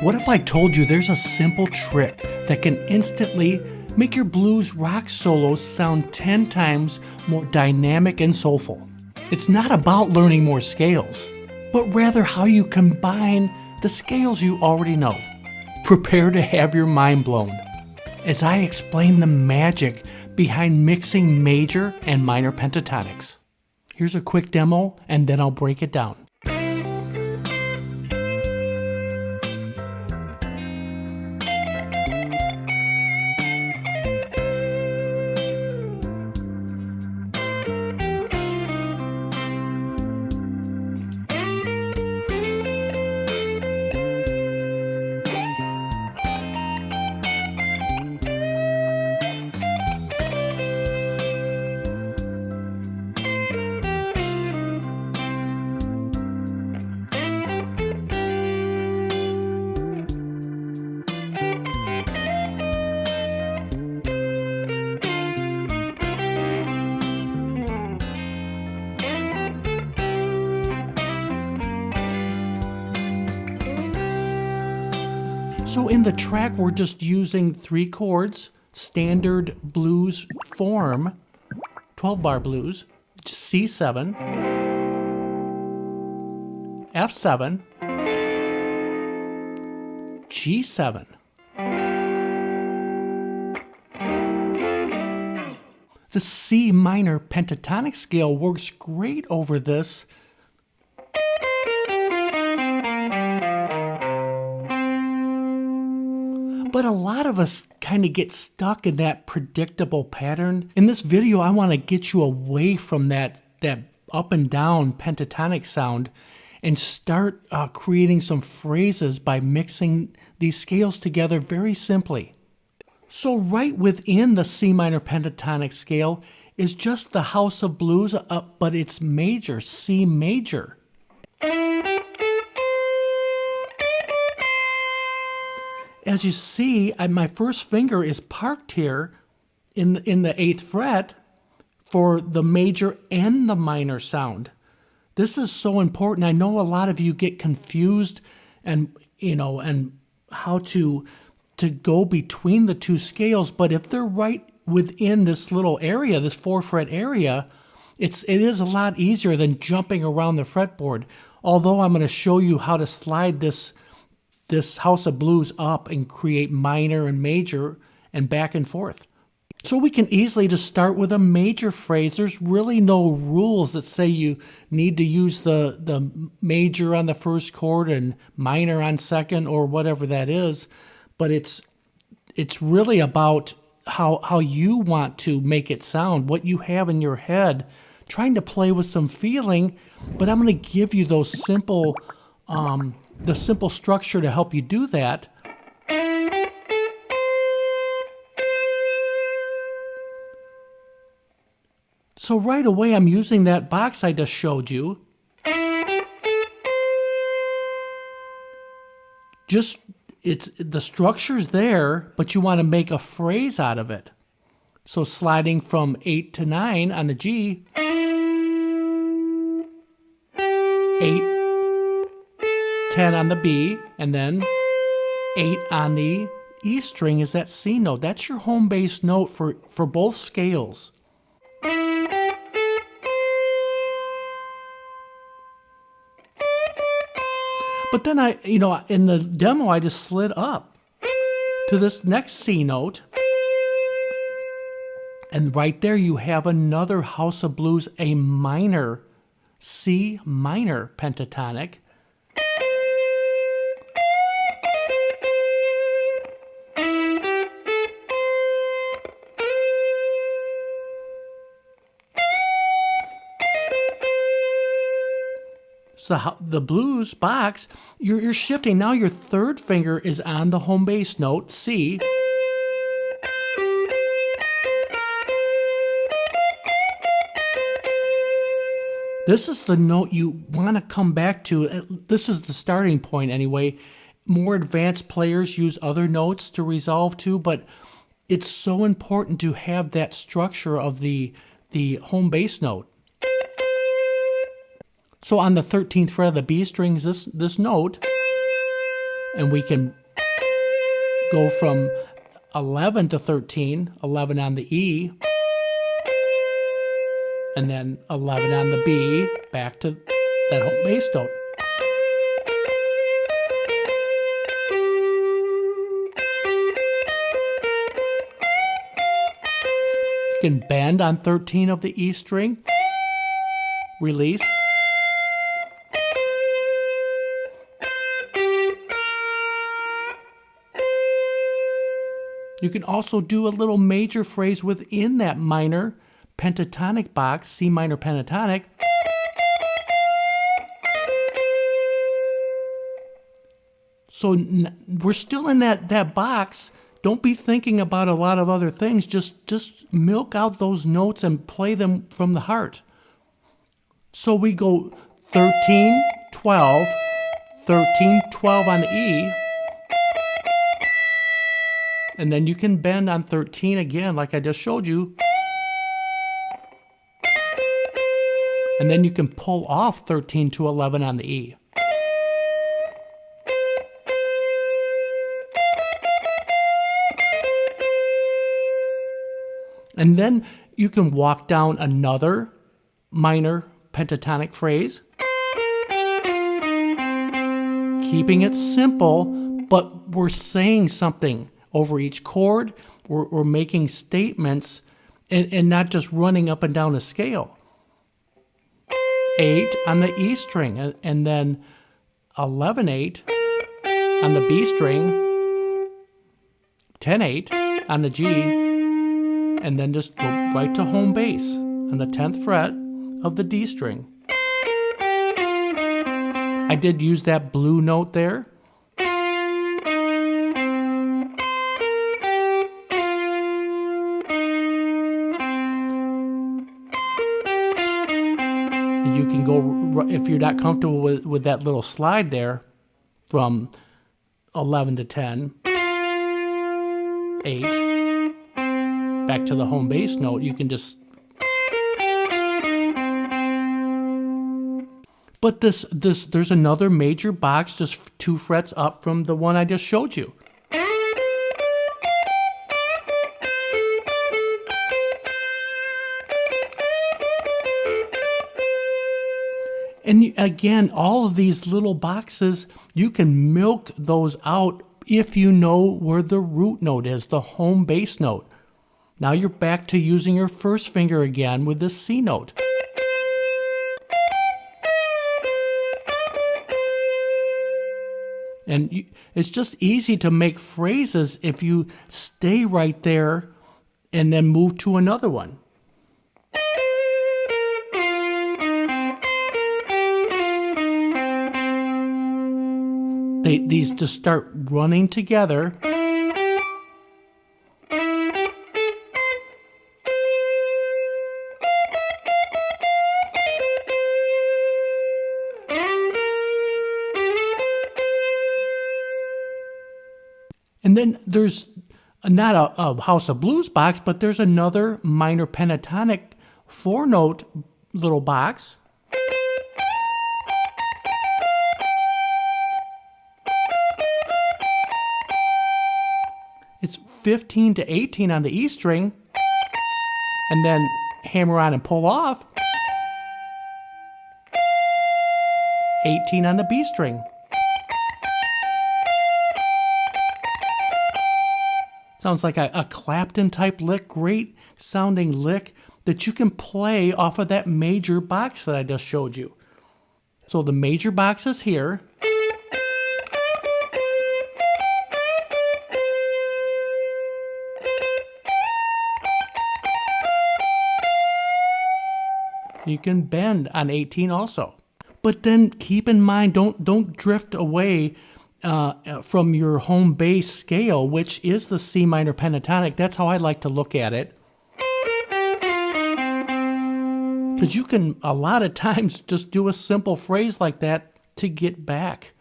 What if I told you there's a simple trick that can instantly make your blues rock solos sound 10 times more dynamic and soulful? It's not about learning more scales, but rather how you combine the scales you already know. Prepare to have your mind blown as I explain the magic behind mixing major and minor pentatonics. Here's a quick demo and then I'll break it down. So in the track, we're just using 3 chords, standard blues form, 12-bar blues, C7, F7, G7. The C minor pentatonic scale works great over this. But a lot of us kind of get stuck in that predictable pattern. In this video, I want to get you away from that up and down pentatonic sound and start creating some phrases by mixing these scales together very simply. So right within the C minor pentatonic scale is just the house of blues, but it's major, C major. As you see, my first finger is parked here in the 8th fret for the major and the minor sound. This is so important. I know a lot of you get confused and how to go between the 2 scales, but if they're right within this little area, this 4-fret area, it is a lot easier than jumping around the fretboard. Although I'm going to show you how to slide this house of blues up and create minor and major and back and forth. So we can easily just start with a major phrase. There's really no rules that say you need to use the major on the first chord and minor on second or whatever that is. But it's really about how you want to make it sound, what you have in your head, trying to play with some feeling. But I'm going to give you those simple the simple structure to help you do that. So right away, I'm using that box I just showed you. The structure's there, but you want to make a phrase out of it. So sliding from 8 to 9 on the G, 8, 10 on the B, and then 8 on the E string is that C note. That's your home bass note for both scales. But then in the demo, I just slid up to this next C note. And right there you have another house of blues, a minor, C minor pentatonic. So the blues box, you're shifting. Now your 3rd finger is on the home bass note, C. This is the note you want to come back to. This is the starting point anyway. More advanced players use other notes to resolve to, but it's so important to have that structure of the home bass note. So on the 13th fret of the B strings, this note, And we can go from 11 to 13, 11 on the E, and then 11 on the B, back to that home bass note. You can bend on 13 of the E string, release. You can also do a little major phrase within that minor pentatonic box, C minor pentatonic. So we're still in that box. Don't be thinking about a lot of other things. Just milk out those notes and play them from the heart. So we go 13, 12, 13, 12 on the E. And then you can bend on 13 again, like I just showed you. And then you can pull off 13 to 11 on the E. And then you can walk down another minor pentatonic phrase, keeping it simple, but we're saying something over each chord. We're making statements and not just running up and down a scale. 8 on the E string, and then 11/8 on the B string, 10/8 on the G, and then just go right to home bass on the 10th fret of the D string. I did use that blue note there. You can go, if you're not comfortable with that little slide there, from 11 to 10, 8, back to the home bass note. You can just... But there's another major box just 2 frets up from the one I just showed you. And again, all of these little boxes, you can milk those out if you know where the root note is, the home bass note. Now you're back to using your first finger again with the C note. And it's just easy to make phrases if you stay right there and then move to another one. These just start running together. And then there's not a House of Blues box, but there's another minor pentatonic 4-note little box. It's 15 to 18 on the E string, and then hammer on and pull off. 18 on the B string. Sounds like a Clapton type lick, great sounding lick that you can play off of that major box that I just showed you. So the major box is here. You can bend on 18 also. But then keep in mind, don't drift away from your home bass scale, which is the C minor pentatonic. That's how I like to look at it. Because you can, a lot of times, just do a simple phrase like that to get back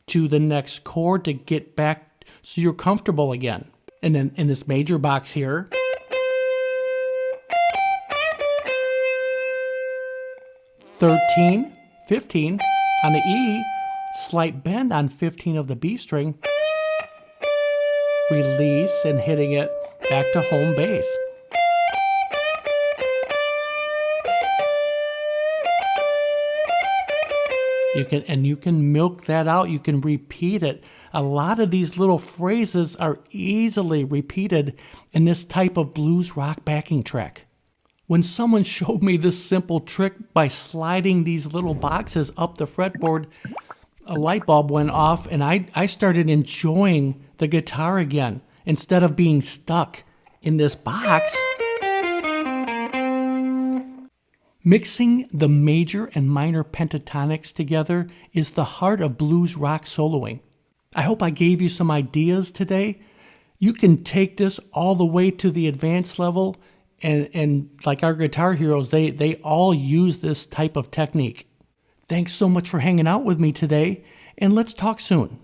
to the next chord, to get back so you're comfortable again. And then in this major box here, $13, $15 on the E, slight bend on 15 of the B string, release and hitting it back to home base. You can milk that out. You can repeat it. A lot of these little phrases are easily repeated in this type of blues rock backing track. When someone showed me this simple trick by sliding these little boxes up the fretboard, a light bulb went off and I started enjoying the guitar again instead of being stuck in this box. Mixing the major and minor pentatonics together is the heart of blues rock soloing. I hope I gave you some ideas today. You can take this all the way to the advanced level, and like our guitar heroes, they all use this type of technique. Thanks so much for hanging out with me today, and let's talk soon.